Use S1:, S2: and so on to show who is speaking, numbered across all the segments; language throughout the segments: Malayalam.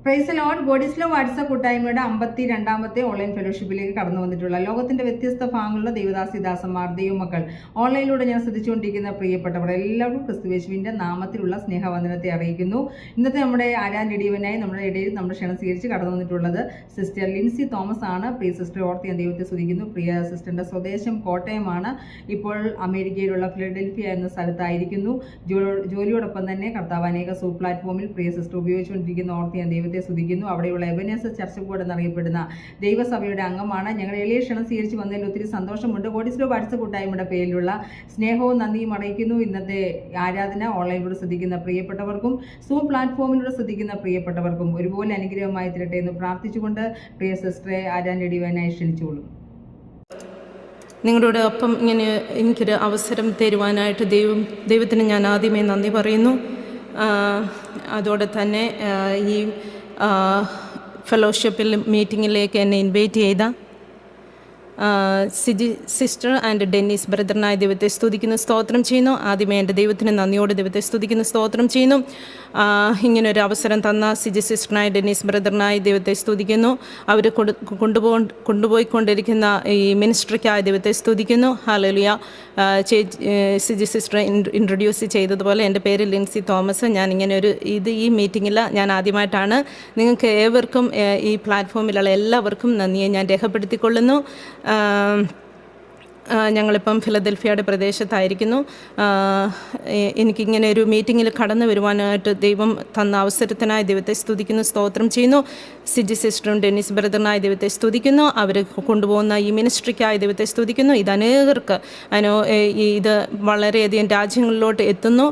S1: Praise Lord. ഗോഡിസ്ലോ വാട്സപ്പ് കൂട്ടായ്മയുടെ 52ാമത്തെ ഓൺലൈൻ ഫെലോഷിപ്പിലേക്ക് കടന്നു വന്നിട്ടുള്ള ലോകത്തിന്റെ വ്യത്യസ്ത ഭാഗങ്ങളിലുള്ള ദൈവദാസിദാസന്മാർ, ദൈവമക്കൾ, ഓൺലൈനിലൂടെ ഞാൻ ശ്രദ്ധിച്ചുകൊണ്ടിരിക്കുന്ന പ്രിയപ്പെട്ടവർ എല്ലാവരും ക്രിസ്തുയേശുവിന്റെ നാമത്തിലുള്ള സ്നേഹവന്ദനത്തെ അറിയിക്കുന്നു. ഇന്നത്തെ നമ്മുടെ ആരാധനീയവനായി നമ്മുടെ ഇടയിൽ നമ്മുടെ ക്ഷണം സ്വീകരിച്ച് കടന്നു വന്നിട്ടുള്ളത് സിസ്റ്റർ ലിൻസി തോമസ് ആണ്. പ്രിയ സിസ്റ്റർ ഓർത്ത് ഞാൻ ദൈവത്തെ സ്തുതിക്കുന്നു. പ്രിയ സിസ്റ്ററിന്റെ സ്വദേശം കോട്ടയമാണ്. ഇപ്പോൾ അമേരിക്കയിലുള്ള ഫിലഡൽഫിയ എന്ന സ്ഥലത്തായിരിക്കുന്നു. ജോലിയോടൊപ്പം തന്നെ കർത്താവ് അനേക സൂ പ്ലാറ്റ്ഫോമിൽ പ്രിയ സിസ്റ്റർ ഉപയോഗിച്ചുകൊണ്ടിരിക്കുന്ന ഓർത്ത് ഞാൻ ദൈവത്തെ സ്തുതിക്കുന്നു. അവിടെയുള്ള എബനേസർ ചർച്ച് ബോർഡ് എന്നറിയപ്പെടുന്ന ദൈവസഭയുടെ അംഗമാണ്. ഞങ്ങൾ എളിയ ക്ഷണം സ്വീകരിച്ച് വന്നതിൽ ഒത്തിരി സന്തോഷമുണ്ട്. ഗോഡിസ്ലോ വാട്സപ്പ് കൂട്ടായ്മയുടെ പേരിലുള്ള സ്നേഹവും നന്ദിയും അറിയിക്കുന്നു. ഇന്നത്തെ ആരാധന ഓൺലൈനിലൂടെ ശ്രദ്ധിക്കുന്ന പ്രിയപ്പെട്ടവർക്കും സൂം പ്ലാറ്റ്ഫോമിലൂടെ ശ്രദ്ധിക്കുന്ന പ്രിയപ്പെട്ടവർക്കും ഒരുപോലെ അനുഗ്രഹമായി തീരട്ടെ എന്ന് പ്രാർത്ഥിച്ചുകൊണ്ട് പ്രിയ സിസ്റ്ററെ ആരാധനയുടേവനായി ക്ഷണിച്ചോളൂ.
S2: നിങ്ങളുടെ ഒപ്പം ഇങ്ങനെ എനിക്കൊരു അവസരം തരുവാനായിട്ട് ദൈവത്തിന് ഞാൻ ആദ്യമേ നന്ദി പറയുന്നു. അതോടെ തന്നെ ഈ ഫെലോഷിപ്പിൽ മീറ്റിങ്ങിലേക്ക് എന്നെ ഇൻവൈറ്റ് ചെയ്ത സിസ്റ്റർ ആൻഡ് ഡെന്നീസ് ബ്രദറിനായി ദൈവത്തെ സ്തുതിക്കുന്നു, സ്തോത്രം ചെയ്യുന്നു. ആദ്യമേ എൻ്റെ ദൈവത്തിന് നന്ദിയോടെ ദൈവത്തെ സ്തുതിക്കുന്നു, സ്തോത്രം ചെയ്യുന്നു. ഇങ്ങനൊരു അവസരം തന്ന സിസ്റ്ററിനായി ഡെന്നീസ് ബ്രദറിനായി ദൈവത്തെ സ്തുതിക്കുന്നു. അവർ കൊണ്ടുപോയിക്കൊണ്ടിരിക്കുന്ന ഈ മിനിസ്ട്രിക്കായി ദൈവത്തെ സ്തുതിക്കുന്നു. ഹല്ലേലൂയ. സിസ്റ്റർ ഇൻട്രൊഡ്യൂസ് ചെയ്തതുപോലെ എൻ്റെ പേര് ലിൻസി തോമസ്. ഞാൻ ഇങ്ങനെ ഈ മീറ്റിങ്ങിൽ ഞാൻ ആദ്യമായിട്ടാണ്. നിങ്ങൾക്ക് ഏവർക്കും ഈ പ്ലാറ്റ്ഫോമിലുള്ള എല്ലാവർക്കും നന്ദിയെ ഞാൻ രേഖപ്പെടുത്തിക്കൊള്ളുന്നു. ഞങ്ങളിപ്പം ഫിലദൽഫിയയുടെ പ്രദേശത്തായിരിക്കുന്നു. എനിക്കിങ്ങനെ ഒരു മീറ്റിങ്ങിൽ കടന്നു വരുവാനായിട്ട് ദൈവം തന്ന അവസരത്തിനായി ദൈവത്തെ സ്തുതിക്കുന്നു, സ്തോത്രം ചെയ്യുന്നു. സിസ്റ്ററും ഡെന്നീസ് ബ്രദറിനായി ദൈവത്തെ സ്തുതിക്കുന്നു. അവർ കൊണ്ടുപോകുന്ന ഈ മിനിസ്ട്രിക്കായി ദൈവത്തെ സ്തുതിക്കുന്നു. ഇത് അനേകർക്ക് ഇത് വളരെയധികം രാജ്യങ്ങളിലോട്ട് എത്തുന്നു.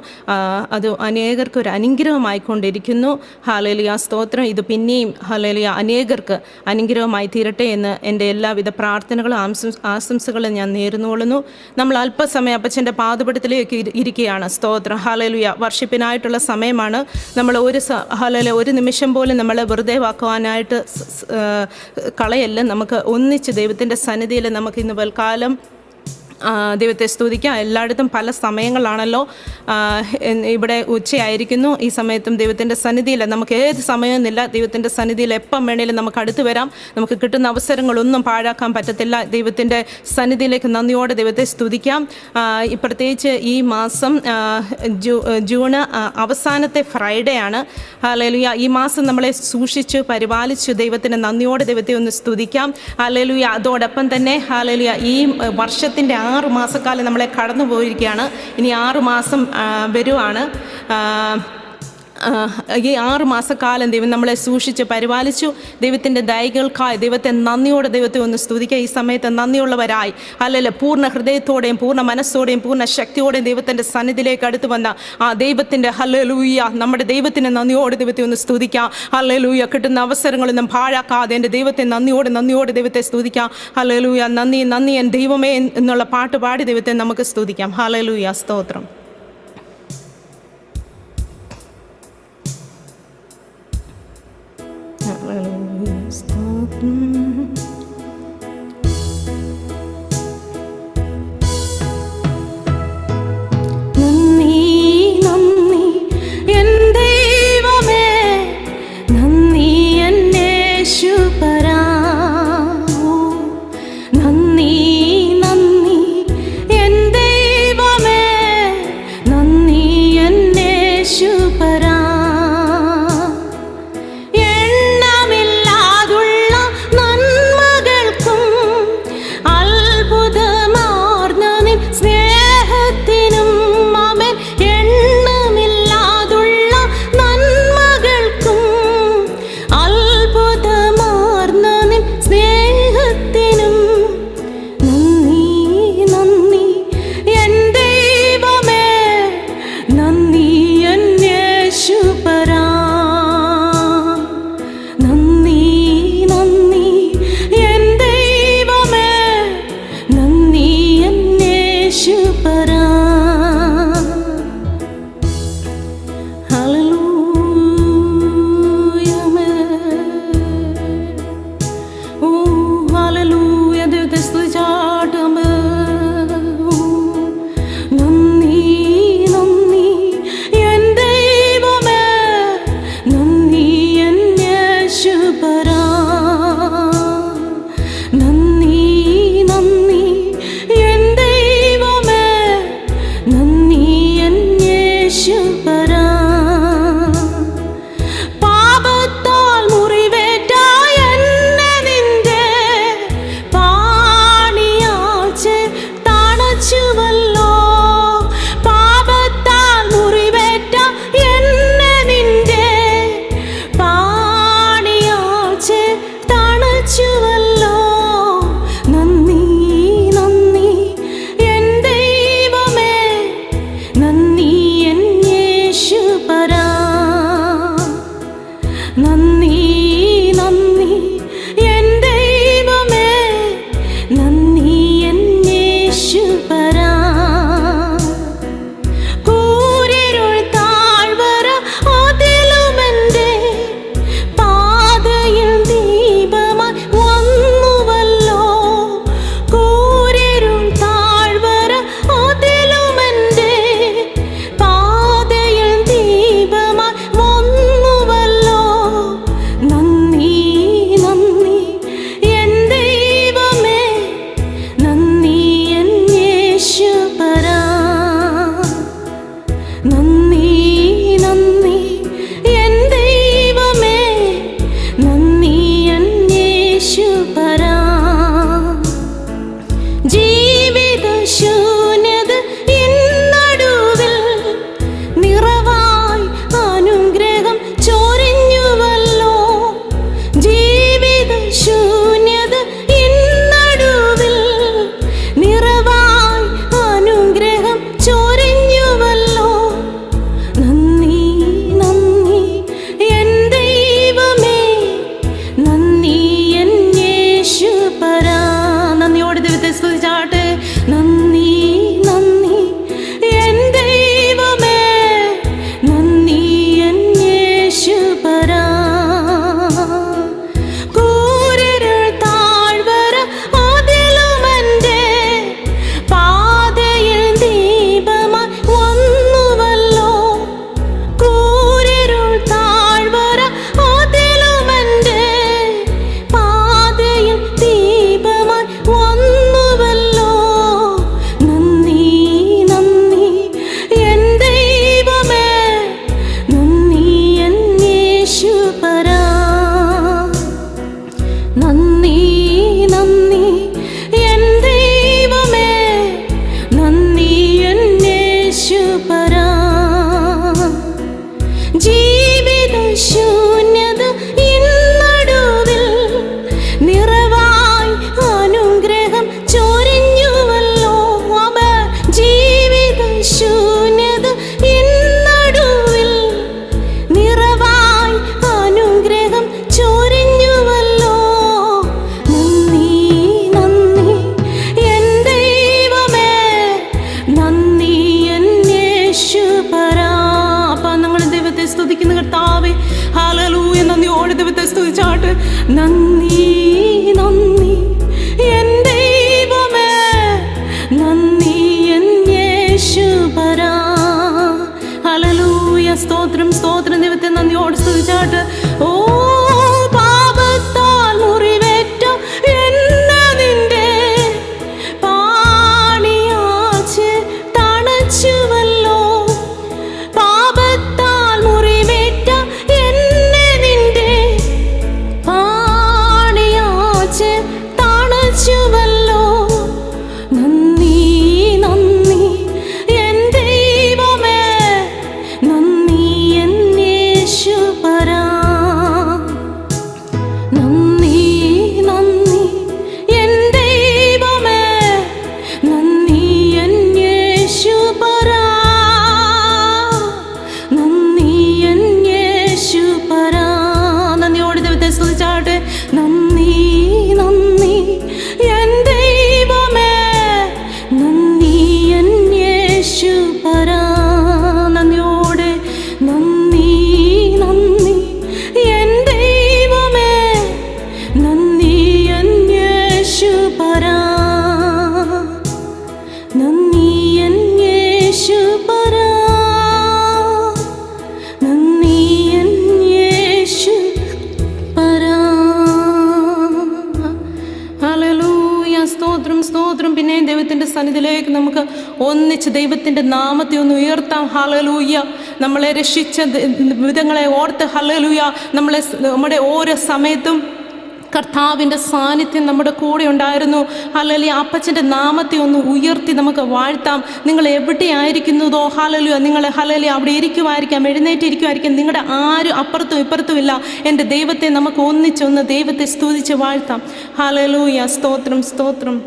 S2: അത് അനേകർക്ക് ഒരു അനുഗ്രഹമായിക്കൊണ്ടിരിക്കുന്നു. ഹല്ലേലൂയ, സ്തോത്രം. ഇത് പിന്നെയും ഹല്ലേലൂയ അനേകർക്ക് അനുഗ്രഹമായി തീരട്ടെ എന്ന് എൻ്റെ എല്ലാവിധ പ്രാർത്ഥനകളും ആശംസകളും ഞാൻ നേരുന്നുകൊള്ളുന്നു. നമ്മൾ അല്പസമയം അപ്പച്ചൻ്റെ പാദപീഠത്തിലേക്ക് ഇരിക്കുകയാണ്. സ്തോത്രം. ഹല്ലേലൂയ. വർഷിപ്പിനായിട്ടുള്ള സമയമാണ്. നമ്മൾ ഒരു നിമിഷം പോലും നമ്മൾ വെറുതെ വാക്കുവാനായിട്ട് കളയല്ല. നമുക്ക് ഒന്നിച്ച് ദൈവത്തിൻ്റെ സന്നിധിയിൽ നമുക്ക് ഇന്ന് പൽക്കാലം ദൈവത്തെ സ്തുതിക്കാം. എല്ലായിടത്തും പല സമയങ്ങളാണല്ലോ. ഇവിടെ ഉച്ചയായിരിക്കുന്നു. ഈ സമയത്തും ദൈവത്തിൻ്റെ സന്നിധിയിൽ നമുക്ക് ഏത് സമയമെന്നില്ല. ദൈവത്തിൻ്റെ സന്നിധിയിൽ എപ്പം വേണേലും നമുക്ക് അടുത്ത് വരാം. നമുക്ക് കിട്ടുന്ന അവസരങ്ങളൊന്നും പാഴാക്കാൻ പറ്റത്തില്ല. ദൈവത്തിൻ്റെ സന്നിധിയിലേക്ക് നന്ദിയോടെ ദൈവത്തെ സ്തുതിക്കാം. പ്രത്യേകിച്ച് ഈ മാസം ജൂണ് അവസാനത്തെ ഫ്രൈഡേ ആണ്. ഹല്ലേലൂയ. ഈ മാസം നമ്മളെ സൂക്ഷിച്ചു പരിപാലിച്ചു ദൈവത്തിന് നന്ദിയോടെ ദൈവത്തെ ഒന്ന് സ്തുതിക്കാം. ഹല്ലേലൂയ. അതോടൊപ്പം തന്നെ ഹല്ലേലൂയ ഈ വർഷത്തിൻ്റെ 6 മാസക്കാലം നമ്മളെ കടന്നു പോയിരിക്കുകയാണ്. ഇനി 6 മാസം വരുവാണ്. ഈ 6 മാസക്കാലം ദൈവം നമ്മളെ സൂക്ഷിച്ച് പരിപാലിച്ചു. ദൈവത്തിൻ്റെ ദയകൾക്കായി ദൈവത്തെ നന്ദിയോടെ ദൈവത്തെ ഒന്ന് സ്തുതിക്കുക. ഈ സമയത്ത് നന്ദിയുള്ളവരായി അല്ലെങ്കിൽ പൂർണ്ണ ഹൃദയത്തോടെയും പൂർണ്ണ മനസ്സോടെയും പൂർണ്ണ ശക്തിയോടെയും ദൈവത്തിൻ്റെ സന്നിധിയിലേക്ക് അടുത്ത് വന്ന ആ ദൈവത്തിൻ്റെ ഹല്ലേലൂയ, നമ്മുടെ ദൈവത്തിൻ്റെ നന്ദിയോടെ ദൈവത്തെ ഒന്ന് സ്തുതിക്കാം. ഹല്ലേലൂയ. കിട്ടുന്ന അവസരങ്ങളൊന്നും പാഴാക്കാതെ എൻ്റെ ദൈവത്തെ നന്ദിയോടെ ദൈവത്തെ സ്തുതിക്കാം. ഹല്ലേലൂയ. നന്ദി നന്ദി എൻ ദൈവമേ എന്നുള്ള പാട്ട് പാടി ദൈവത്തെ നമുക്ക് സ്തുതിക്കാം. ഹല്ലേലൂയ, സ്തോത്രം.
S3: എണ്ണമില്ലാതുള്ള നന്മ
S2: നന്ദി നന്ദി എൻ ദൈവമേ, നന്ദി എൻ യേശുപരാ. കൂരിരുൾ താഴ്വര അതിലുമെൻ്റെ പാതയിൽ ദീപമായി വന്നുവല്ലോ. കൂരിരുൾ താഴ്വര അതിലുമെൻ്റെ പാതയിൽ ദീപമായി വന്നുവല്ലോ. നന്ദി നന്ദി എൻ ദൈവമേ, നന്ദി എൻ യേശുപരാ. നന്ദി നന്ദി എൻ ദൈവമേ, നന്ദി എൻ യേശുപരാ. ജീവിത ശൂന്യത ഇന്നടുവിൽ നിറവായി അനുഗ്രഹം ചൊരിഞ്ഞുവല്ലോ. ജീവിത ശൂന്യത ഇന്നടുവിൽ നിറവായി അനുഗ്രഹം ചൊരിഞ്ഞുവല്ലോ. നന്ദി നന്ദി എൻ ദൈവമേ, നന്ദി എൻ യേശുപരാ. നന്ദിയോടെ ദൈവത്തെ സ്തുതിച്ചാട്ടെ. നന്ദി നന്ദി എൻ ദൈവമേ, നന്ദി എൻ യേശുപരാ. കൂരിരുൾ താഴ്വര അതിലുമെൻ്റെ പാതയിൽ ദീപമായി വന്നുവല്ലോ. കൂരിരുൾ താഴ്വര അതിലുമെൻ്റെ പാതയിൽ ദീപമായി വന്നുവല്ലോ. നന്ദി നന്ദി എൻ ദൈവമേ, നന്ദി എൻ യേശുപരാ. നന്ദി നന്ദി എൻ ദൈവമേ, നന്ദി എൻ യേശുപരാ. ജീവിത ശൂന്യത ഇന്നടുവിൽ നിറവായി അനുഗ്രഹം ചൊരിഞ്ഞുവല്ലോ. ജീവിത ശൂന്യത ഇന്നടുവിൽ നിറവായി അനുഗ്രഹം ചൊരിഞ്ഞുവല്ലോ. നന്ദി നന്ദി എൻ ദൈവമേ, നന്ദി എൻ യേശുപരാ. അപ്പാ, ഞങ്ങൾ ദൈവത്തെ സ്തുതിക്കുന്ന കർത്താവേ, ഹല്ലേലൂയ. നന്ദിയോടെ ദൈവത്തെ സ്തുതിച്ചാട്ട്. നന്ദി നന്ദി എൻ ദൈവമേ, നന്ദി എൻ യേശുപരാ. ഹല്ലേലൂയ. സ്തോത്രം സ്തോത്രം. ദൈവത്തെ നന്ദിയോടെ സ്തുതിച്ചാട്ട്. ഓ പാപത്താൽ മുറിവേറ്റ എന്നെ നിന്റെ പാണിയാച്ച് തണച്ചുവല്ലോ. പാപത്താൽ മുറിവേറ്റ എന്നെ നിന്റെ പാണിയാച്ച് തണച്ചുവല്ലോ. നന്ദി നന്ദി എൻ ദൈവമേ, നന്ദി എൻ യേശുപരാ. നന്ദി നന്ദി എൻ ദൈവമേ, നന്ദി എൻ യേശുപരാ. നന്ദി എൻ യേശുപരാ. നന്ദിയോടെ ദൈവത്തെ സ്തുതിച്ചാട്ടെ. നന്ദി നന്ദി എൻ ദൈവമേ, നന്ദി എൻ യേശുപരാ. നന്ദിയോടെ നന്ദി നന്ദി എൻ ദൈവമേ, നന്ദി എൻ യേശുപരാ. നന്ദി എൻ യേശുപരാ. നന്ദി എൻ യേശുപരാ. ഹല്ലേലൂയ. സ്തോത്രം സ്തോത്രം. പിന്നെ ദൈവത്തിൻ്റെ സന്നിധിയിലേക്ക് നമുക്ക് ഒന്നിച്ച് ദൈവത്തിൻ്റെ നാമത്തെ ഒന്ന് ഉയർത്താം. ഹല്ലേലൂയ. നമ്മളെ രക്ഷിച്ച വിധങ്ങളെ ഓർത്ത് ഹല്ലേലൂയ. നമ്മുടെ ഓരോ സമയത്തും കർത്താവിൻ്റെ സാന്നിധ്യം നമ്മുടെ കൂടെ ഉണ്ടായിരുന്നു. ഹല്ലേലൂയ. അപ്പച്ചൻ്റെ നാമത്തെ ഒന്ന് ഉയർത്തി നമുക്ക് വാഴ്ത്താം. നിങ്ങൾ എവിടെയായിരിക്കുന്നതോ ഹല്ലേലൂയ, നിങ്ങൾ ഹല്ലേലൂയ അവിടെ ഇരിക്കുമായിരിക്കാം, എഴുന്നേറ്റിരിക്കുമായിരിക്കും. നിങ്ങളുടെ ആരും അപ്പുറത്തും ഇപ്പുറത്തുമില്ല. എൻ്റെ ദൈവത്തെ നമുക്ക് ഒന്നിച്ചൊന്ന് ദൈവത്തെ സ്തുതിച്ച് വാഴ്ത്താം. ഹല്ലേലൂയ. സ്തോത്രം സ്തോത്രം.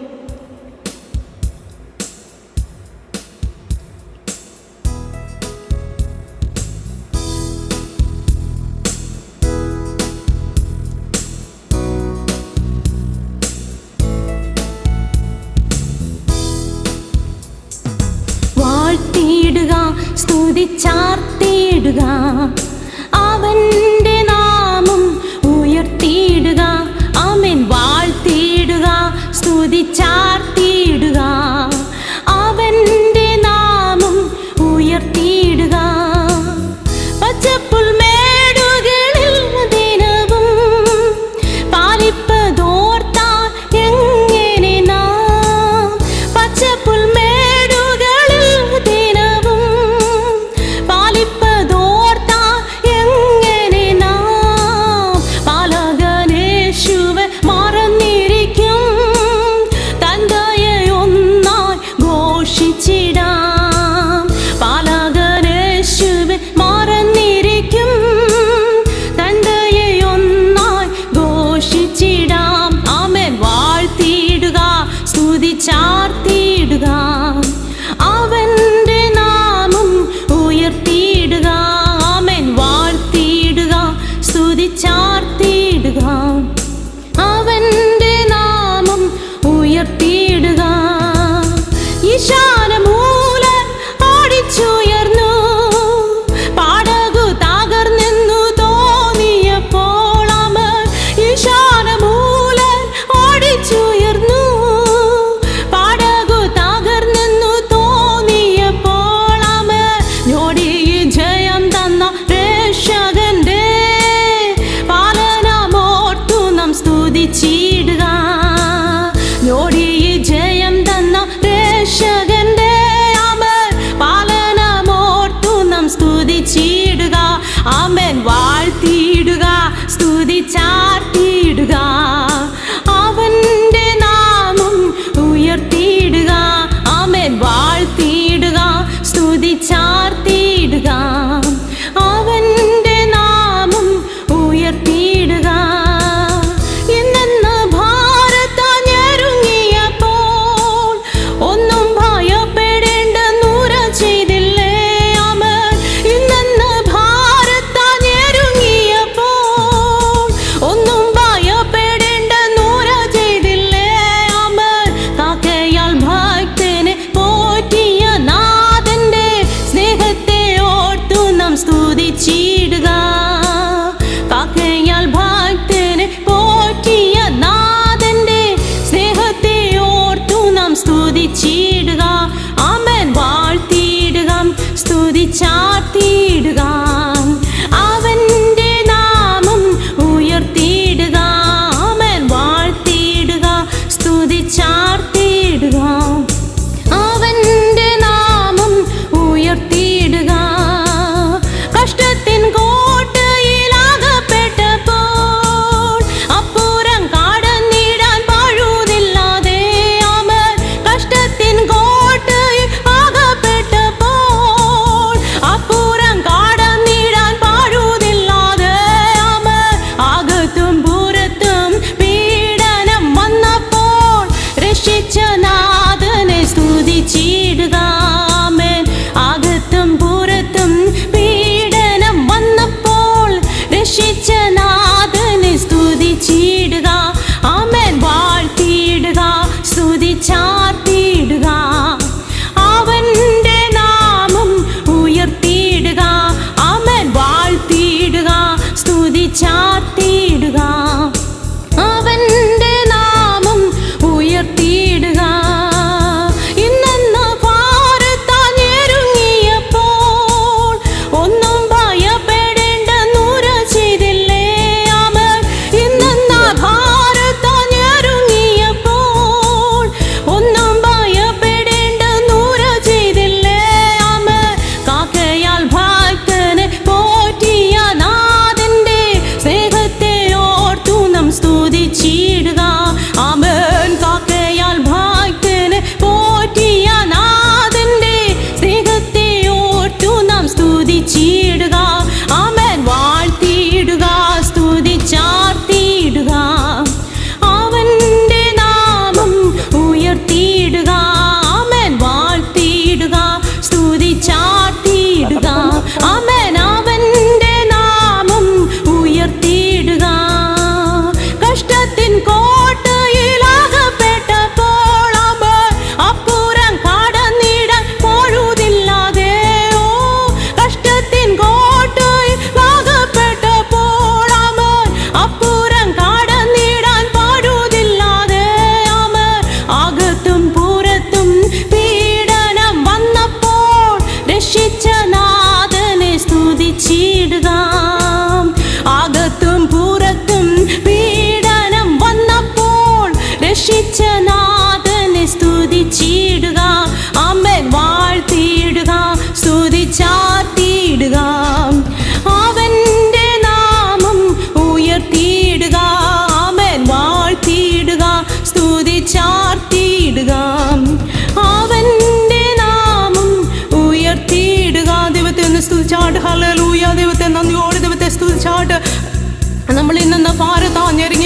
S3: സ്തുതിച്ചാർത്തിയിടുക, അവൻ്റെ നാമം ഉയർത്തിയിടുക. ആമേൻ. വാഴ്ത്തിയിടുക, സ്തുതിച്ചാർത്തിയിടുക, അവൻ്റെ നാമം ഉയർത്തിയിടുക. പച്ചപ്പുൽമേടുകളിൽ ദിനവും പാലിപ്പതോർത്താൽ എങ്ങനെ നാം, പച്ചപ്പുൽമേടുകളിൽ ദിനവും പാലിപ്പതോർത്താൽ എങ്ങനെ നാം, പാലകനേശുവെ മറന്നിരിക്കും, തന്തയെ ഒന്നായി ഘോഷിച്ചിടാം. പാലകനേശുവെ മറന്നിരിക്കും, തന്തയെ ഒന്നായി ഘോഷിച്ചിടാം. ആമേൻ. വാഴ്ത്തിയിടുക, സ്തുതിച്ചാർത്തിയിടുക, അവൻ്റെ നാമം ഉയർത്തിയിടുക. ആമേൻ. വാഴ്ത്തിയിടുക, സ്തുതിച്ചാർത്തിയിടുക, അവൻ്റെ നാമം ഉയർത്തിയിടുക. ഈശാനമൂലൻ ഓടിച്ചുയർന്നു, പാടകു തകർന്നെന്നു തോന്നിയപ്പോൾ അവൻ, ഈശാനമൂലൻ ഓടിച്ചുയർന്നു, പാടകു തകർന്നെന്നു തോന്നിയപ്പോൾ അവൻ, ഞൊടിയിൽ ജയം തന്ന രക്ഷകന്റെ പാലനമോർത്തു നാം സ്തുതിച്ചിടുക. ഞൊടിയിൽ ജയം തന്ന രക്ഷകന്റെ അവൻ പാലനമോർത്തു നാം സ്തുതിച്ചിടുക. ആമേൻ. വാഴ്ത്തിയിടുക, സ്തുതിച്ചാർത്തിയിടുക, അവൻ്റെ നാമം ഉയർത്തിയിടുക. ആമേൻ. വാഴ്ത്തിയിടുക, സ്തുതിച്ചാർത്തിയിടുക, അവൻ്റെ നാമം ഉയർത്തിയിടുക. ഇന്നെന്ന് ഭാരത്താൽ ഞെരുങ്ങിയപ്പോൾ ഒന്നും ഭയപ്പെടേണ്ടെന്നുര ചെയ്തില്ലേ അവൻ. ഇന്നെന്ന് ഭാരത്താൽ ഞെരുങ്ങിയപ്പോൾ ഒന്നും ഭയപ്പെടേണ്ടെന്നുര ചെയ്തില്ലേ അവൻ. കാക്കയാൽ ഭക്തനെ പോറ്റിയ നാഥന്റെ സ്നേഹത്തെ ഓർത്തു നാം സ്തുതിച്ചിടുക. കാക്കയാൽ ഭക്തനെ പോറ്റിയ നാഥന്റെ സ്നേഹത്തെ ഓർത്തു നാം സ്തുതിച്ചിടുക. ആമേൻ. വാഴ്ത്തിയിടുക, സ്തുതിച്ചാർത്തിയിടുക, അവൻ്റെ നാമം ഉയർത്തിയിടുക. ആമേൻ. വാഴ്ത്തിയിടുക, സ്തുതിച്ചാർത്തിയിടുക, അവൻ്റെ നാമം ഉയർത്തിയിടുക. കഷ്ടത്തിൻ കോട്ടയിലാകപ്പെട്ടപ്പോൾ അപ്പുറം കടന്നിടാൻ പഴുതില്ലാതെ അവൻ, കഷ്ടത്തിൻ കോട്ടയിൽ അകപ്പെട്ടപ്പോൾ അപ്പുറം കടന്നിടാൻ പഴുതില്ലാതെ അവൻ, അകത്തും പുറത്തും പീഡനം വന്നപ്പോൾ രക്ഷിച്ച നാഥനെ സ്തുതിച്ചിടുക. ആമേൻ. അകത്തും പുറത്തും പീഡനം വന്നപ്പോൾ രക്ഷിച്ച നാഥനെ സ്തുതിച്ചിടുക. ആമേൻ. വാഴ്ത്തിയിടുക, സ്തുതിച്ചാർത്തിയിടുക, അവൻ്റെ നാമം ഉയർത്തിയിടുക. ആമേൻ. വാഴ്ത്തിയിടുക, സ്തുതിച്ചാർത്തിയിടുക, അവൻ്റെ നാമം ഉയർത്തിയിടുക. ഇന്നെന്ന് ഭാരത്താൽ ഞെരുങ്ങിയപ്പോൾ ഒന്നും ഭയപ്പെടേണ്ടെന്നുര ചെയ്തില്ലേ അവൻ. ഇന്നെന്ന് ഭാരത്താൽ ഞെരുങ്ങിയപ്പോൾ ഒന്നും ഭയപ്പെടേണ്ടെന്നുര ചെയ്തില്ലേ അവൻ. കാക്കയാൽ ഭക്തനെ പോറ്റിയ നാഥന്റെ സ്നേഹത്തെ ഓർത്തു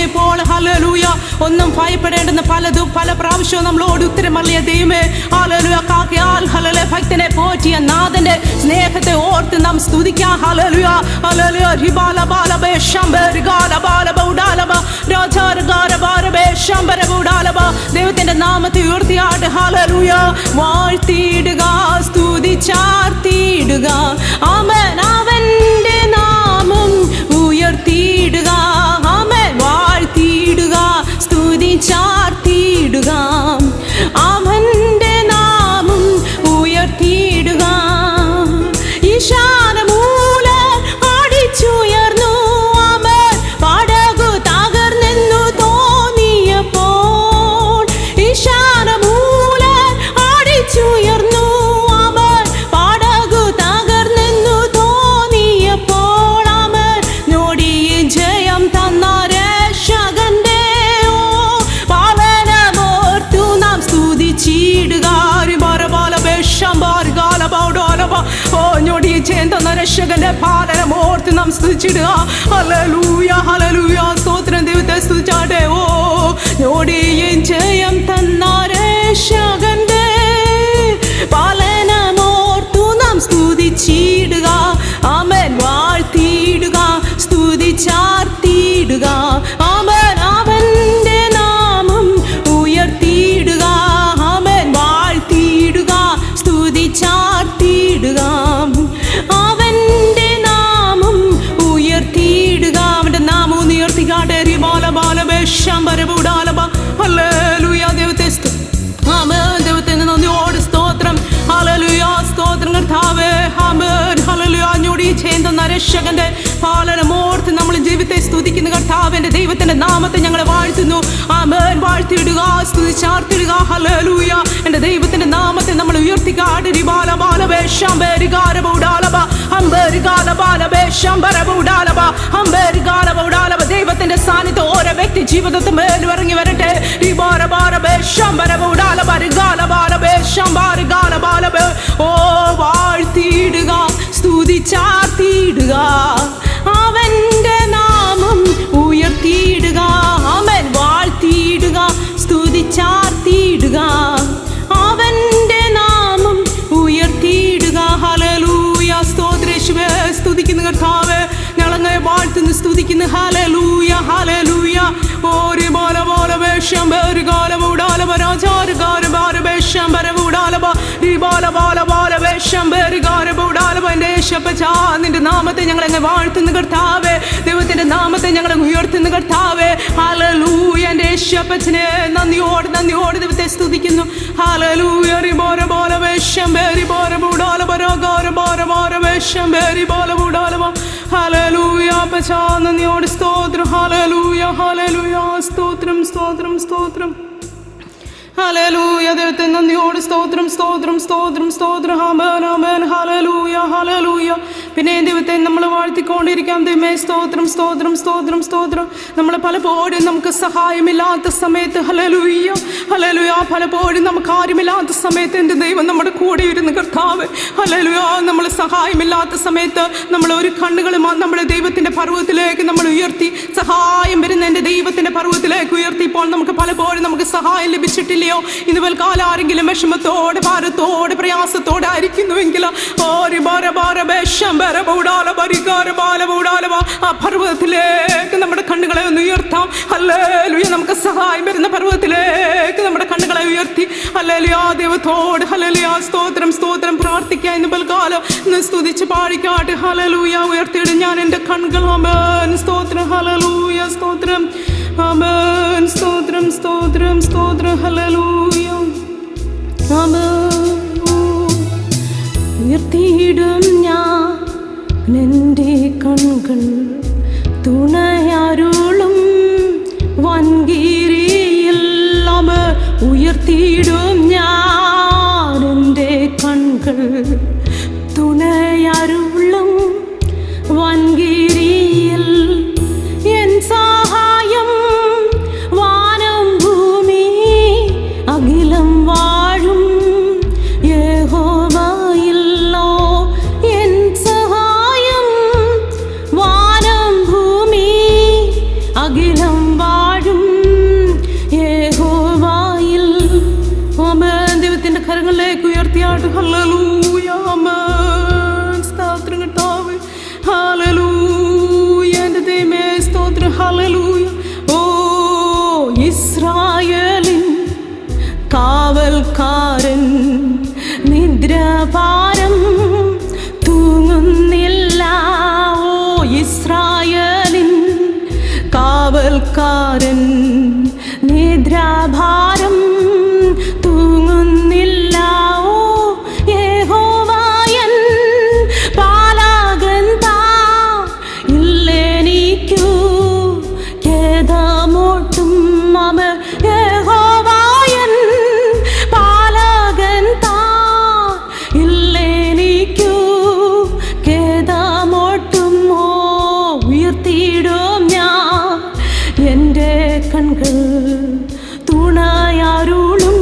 S2: ഇപ്പോൾ ഹല്ലേലൂയ ഒന്നും ഭയപ്പെടേണ്ടെന്ന് പല പ്രാവശ്യവും നമ്മളോട് ഉത്തരമറിയ ദൈവമേ ഹല്ലേലൂയ കാക്കയാൽ ഹല്ലേലൂയ ഭക്തനെ പോറ്റിയ നാഥന്റെ സ്നേഹത്തെ ഓർത്ത് നാം സ്തുതിക്കാം. ഹല്ലേലൂയ ഹല്ലേലൂയ റിബാല ബാലബേ ശംബർ ഗാല ബാലബ ഉഡാലബ രാജാര ഗാര ബാരബേ ശംബര ഉഡാലബ ദൈവത്തിന്റെ നാമത്തെ ഉയർത്തിയാട്ട് ഹല്ലേലൂയ വാഴ്ത്തിയിടുക സ്തുതിച്ചാർത്തിയിടുക ആമേൻ അവന്റെ നാമം ഉയർത്തിയിടുക ആമേൻ വാഴ്ത്തിയിടുക സ്തുതിച്ചാർത്തിയിടുക അവന്റെ നാമം ഉയർത്തിയിടുക ഈശാനമൂല അടിച്ചുയർന്നു ആമേൻ പടകു തകർന്നെന്നു തോന്നിയപ്പോൾ ഈശാനമൂല അടിച്ചുയർന്നു ആമേൻ പടകു തകർന്നെന്നു തോന്നിയപ്പോൾ ആമേൻ ഞൊടിയിൽ ജയം തന്ന രക്ഷകന്റെ പാലനമോർത്തു നാം സ്തുതിച്ചിടുക ഓ ഞൊടിയിൽ ജയം തന്ന രക്ഷകന്റെ പാലനമോർത്ത് നാം സ്തുതിച്ചിടുക. ഹല്ലേലൂയ ഹല്ലേലൂയ സ്തോത്രം ദൈവത്തെ സ്തുതിച്ചാട്ടെ. ഓ ഞൊടിയിൽ ജയം തന്ന രക്ഷകന്റെ പാലനമോർത്തു നാം സ്തുതിച്ചിടുക ആമേൻ വാഴ്ത്തിയിടുക സ്തുതിച്ചാർത്തിയിടുക ആമേൻ അവന്റെ നാമം ഉയർത്തിയിടുക ആമേൻ വാഴ്ത്തിയിടുക സ്തുതിച്ചാർത്തിയിടുക അവന്റെ നാമം ഉയർത്തിയിടുക അവന്റെ നാമം ഉയർത്തിക്കാട്ടെ. ഹല്ലേലൂയ ദൈവത്തെ ആമേൻ ദൈവത്തിന് നന്ദിയോട് സ്തോത്രം. ഹല്ലേലൂയ സ്തോത്രം കർത്താവേ ആമേൻ ഹല്ലേലൂയ ഞൊടി ചെയ്യുന്ന രക്ഷകന്റെ പാലനമോർത്ത് നമ്മൾ ജീവിതത്തെ സ്തുതിക്കുന്ന കർത്താവിന്റെ ദൈവത്തിന്റെ നാമത്തെ ഞങ്ങൾ വാഴ്ത്തുന്നു ആമേൻ വാഴ്ത്തിയിടുക സ്തുതിച്ചാർത്തിടുക. ഹല്ലേലൂയ എന്റെ ദൈവത്തിന്റെ നാമത്തെ നമ്മൾ ഉയർത്തിക്കാട് ദൈവത്തിന്റെ സാന്നിധ്യം ഓരോ വ്യക്തി ജീവിതത്തിൽ മേലും ഇറങ്ങി വരട്ടെ. ഓ വാഴ്ത്തിയിടുക സ്തുതിച്ചാർത്തിയിടുക അവന്റെ നാമം ഉയർത്തിയിടുക ആമേൻ വാഴ്ത്തിയിടുക സ്തുതിച്ചാർത്തിയിടുക അവന്റെ നാമം ഉയർത്തിയിടുക. ഹല്ലേലൂയ സ്തോത്രം യേശുവേ സ്തുതിക്കുന്നു കർത്താവേ ഞങ്ങളങ്ങയെ വാഴ്ത്തുന്നു സ്തുതിക്കുന്നു. ഹല്ലേലൂയ ഹല്ലേലൂയ ഓരി ബാല ബാല വേഷം ബേരി ഗാലം ഉഡാലബ രാജാര ഗാര ബാര വേഷം ബര ഉഡാലബ ഈ ബാല ബാല ബാല വേഷം ബേരി ഗാര ഉഡാലബ എൻ്റെ യേശുപ്പച്ചാ നിന്റെ നാമത്തെ ഞങ്ങളങ്ങ് വാഴ്ത്തുന്നു കർത്താവേ ദൈവത്തിന്റെ നാമത്തെ ഞങ്ങൾ ഉയർത്തുന്നു കർത്താവേ. ഹല്ലേലൂയ എൻ്റെ യേശുപ്പച്ചനെ നന്ദിയോട് ദൈവത്തെ സ്തുതിക്കുന്നു. ഹല്ലേലൂയ രി ബാര ബാല വേഷം ബേരി ബാര ഉഡാലബ രാഗാര ബാര ബാര വേഷം ബേരി ബാല ഉഡാലബ ഹല്ലേലൂയ അപ്പച്ചാ നന്ദിയോട് സ്തോത്രം. ഹല്ലേലൂയ ഹല്ലേലൂയ സ്തോത്രം സ്തോത്രം സ്തോത്രം. ഹല്ലേലൂയ ദൈവത്തെ നന്ദിയോട് സ്തോത്രം സ്തോത്രം സ്തോത്രം സ്തോത്രം. ആമേൻ ആമേൻ ഹല്ലേലൂയ ഹല്ലേലൂയ. പിന്നെ ദൈവത്തെ നമ്മൾ വാഴ്ത്തിക്കൊണ്ടിരിക്കാം. ദൈവമേ സ്തോത്രം സ്തോത്രം സ്തോത്രം സ്തോത്രം. നമ്മൾ പലപ്പോഴും നമുക്ക് സഹായമില്ലാത്ത സമയത്ത് ഹല്ലേലൂയ ഹല്ലേലൂയ പലപ്പോഴും നമുക്ക് ആരുമില്ലാത്ത സമയത്ത് എൻ്റെ ദൈവം നമ്മുടെ കൂടെ ഇരുന്ന് കർത്താവ് ഹല്ലേലൂയ നമ്മൾ സഹായമില്ലാത്ത സമയത്ത് നമ്മൾ ഒരു കണ്ണുകളും നമ്മുടെ ദൈവത്തിൻ്റെ പർവ്വതത്തിലേക്ക് നമ്മൾ ഉയർത്തി സഹായം വരുന്ന എൻ്റെ ദൈവത്തിൻ്റെ പർവ്വതത്തിലേക്ക് ഉയർത്തിയപ്പോൾ നമുക്ക് പലപ്പോഴും നമുക്ക് സഹായം ലഭിച്ചിട്ടില്ല. ഇന്നുവൽ കാലം ആരെങ്കിലും വിഷമത്തോടെ ഭാരത്തോടെ പ്രയാസത്തോടെ ആയിരിക്കുന്നുവെങ്കിൽ ആ പർവ്വതത്തിലേക്ക് നമ്മുടെ കണ്ണുകളെ ഒന്ന് ഉയർത്താം. ഹല്ലേലൂയ നമുക്ക് സഹായം വരുന്ന പർവ്വതത്തിലേക്ക് നമ്മുടെ കണ്ണുകളെ ഉയർത്തി ഹല്ലേലൂയ ദൈവത്തോട് ഹല്ലേലൂയ സ്തോത്രം സ്തോത്രം പ്രാർത്ഥിക്കാം. ഇന്നുവൽ കാലം സ്തുതിച്ച് പാടിക്കാട്ട്. ഹല്ലേലൂയ ഉയർത്തിയിടും ഞാൻ എൻ്റെ കണ്ണുകൾ. ആമേൻ സ്തോത്രം ഹല്ലേലൂയ സ്തോത്രം ആമേൻ സ്തോത്രം സ്തോത്രം സ്തോത്രം ഹല്ലേലൂയ ആമേൻ. ഉയർത്തിയിടും ഞാൻ എൻ്റെ കണ്ണുകൾ തുണയാരുളും വൻകീരിയിൽ ഉയർത്തിയിടും ഞാൻ എൻ്റെ കണ്ണുകൾ തുണയാരുളും വൻകീരിയിൽ എൻ സഹായം വാനം ഭൂമി അഖിലം വാഴും യഹോവയില്ലോ എൻ സഹായം വാനം ഭൂമി അഖിലം വാഴും
S3: സ്വസ്ഥക്കാരൻ നിദ്രാഭാരം തൂങ്ങുന്നില്ല. ഓ യഹോവയൻ പാലകൻ താൻ, ഇല്ലെനിക്കു ഖേദമൊട്ടും. അവൻ യഹോവയൻ പാലകൻ താൻ, ഇല്ലെനിക്കു ഖേദമൊട്ടും. ഓ ഉയർത്തിയിടും ഞാൻ എൻ്റെ കൺകൾ തുണയാരുളും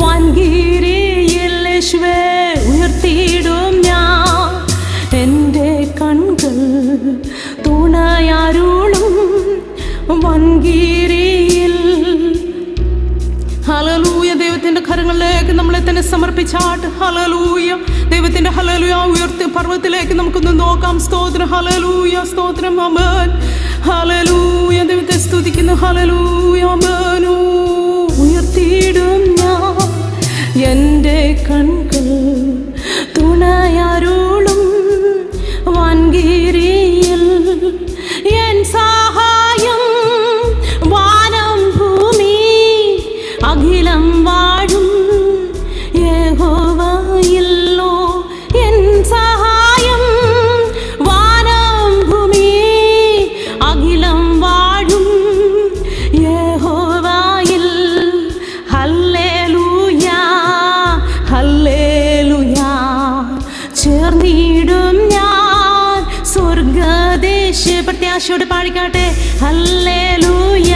S3: വൻകിരിയിൽ. യേശുവേ ഉയർത്തിയിടും ഞാൻ എൻ്റെ കൺകൾ തുണയാരുളും വൻകിരിയിൽ. ഹല്ലേലൂയ. ദൈവത്തിന്റെ കരങ്ങളിലേക്ക് നമ്മളെ തന്നെ സമർപ്പിച്ചാട്ട്. ഹല്ലേലൂയ. ദൈവത്തിന്റെ ഹല്ലേലൂയ ഉയർത്തി പർവ്വതത്തിലേക്ക് നമുക്കൊന്ന് നോക്കാം. സ്തോത്രം. ഹല്ലേലൂയ. സ്തോത്രം. ആമേൻ. ഹല്ലേലൂയ. ദൈവത്തെ സ്തുതിക്കുന്നു. ഹല്ലേലൂയ. ആമേൻ. ഉയർത്തിയിടും ഞാൻ എൻ്റെ കൺകൾ തുണയാരുളും വൻകിരിയിൽ. എൻ സഹായം വാനം ഭൂമി അഖിലം വാഴും യഹോവയില്ലോ. എൻ സഹായം വാനം ഭൂമി അഖിലം വാഴും യഹോവയിൽ. Hallelujah hallelujah. ചേർന്നിടും ഞാൻ സ്വർഗദേശ. പ്രത്യാശയോടെ പാടിക്കാട്ടെ. Hallelujah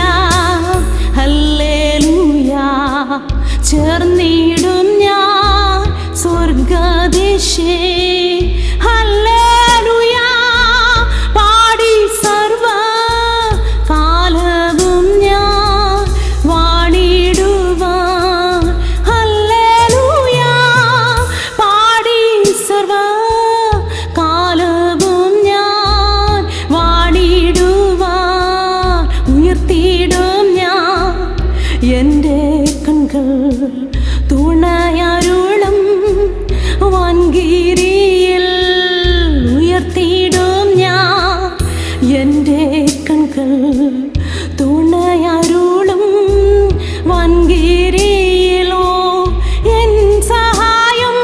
S3: hallelujah. ചേർന്നിടും ഞാൻ സ്വർഗദേശേ. ഹല്ലേലൂയ പാടി സർവ കാലവും ഞാൻ വാണിടുവാൻ. ഹല്ലേലൂയ പാടി സർവ കാലവും ഞാൻ വാണിടുവാൻ. ഉയർത്തിയിടും ഞാൻ എൻ്റെ കൺകൾ തുണയാരുളും വൻകിരിയിൽ. ഉയർത്തിയിടും ഞാൻ എൻ്റെ കൺകൾ തുണയാരുളും വൻകിരിയിലോ. എൻ സഹായം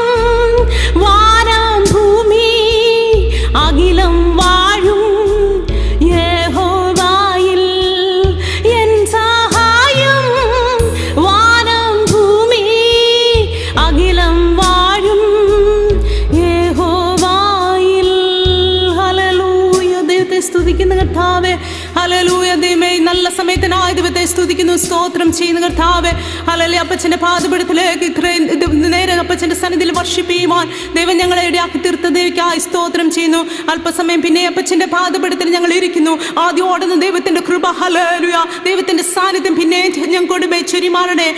S3: വാനം ഭൂമി അഖിലം വാഴും യഹോവയിൽ. എൻ സഹായം വാനം ഭൂമി അഖിലം വാഴും യഹോവയിൽ. ഹല്ലേലൂയ. ദൈവത്തെ സ്തുതിക്കുന്ന കർത്താവേ. ഹല്ലേലൂയ. ദൈവമേ നല്ല സമയത്തിനായി ദൈവത്തെ സ്തുതിക്കുന്നു. സ്തോത്രം ചെയ്യുന്ന കർത്താവേ. ഹല്ലേലൂയ. അപ്പച്ചൻ്റെ പാദപീഠത്തിലേക്ക് നേരെ അപ്പച്ചൻ്റെ സന്നിധിയിൽ വർഷിപ്പിക്കുവാൻ ദൈവം ഞങ്ങളെ ഇടയാക്കി തീർത്ത ദൈവക്കായി സ്തോത്രം ചെയ്യുന്നു. അല്പസമയം പിന്നെ അപ്പച്ചൻ്റെ പാദപീഠത്തിൽ ഞങ്ങൾ ഇരിക്കുന്നു. ആദ്യം ഓടുന്ന ദൈവത്തിൻ്റെ കൃപ. ഹല്ലേലൂയ. ദൈവത്തിൻ്റെ സാന്നിധ്യം പിന്നെ ഞങ്ങളുടെ ചൊരിമാറണേ.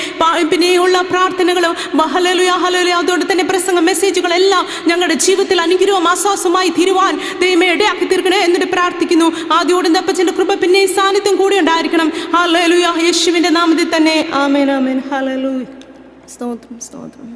S3: പിന്നെയുള്ള പ്രാർത്ഥനകളും ഹല്ലേലൂയ ഹല്ലേലൂയ. അതോടെ തന്നെ പ്രസംഗം മെസ്സേജുകളെല്ലാം ഞങ്ങളുടെ ജീവിതത്തിൽ അനുഗ്രഹവും ആശ്വാസമായി തീരുവാൻ ദൈവമേ ഇടയാക്കി തീർക്കണേ എന്നിട്ട് പ്രാർത്ഥിക്കുന്നു. ആദ്യം ഓടുന്ന അപ്പച്ചൻ്റെ കൃപ പിന്നെ സാന്നിധ്യം കൂടി ഉണ്ടായിരിക്കണം. ഹല്ലേലൂയ. യേശുവിൻ്റെ നാമത്തിൽ തന്നെ. ആമേൻ ആമേൻ. ഹല്ലേലൂയ. സ്തോത്രം സ്തോത്രം.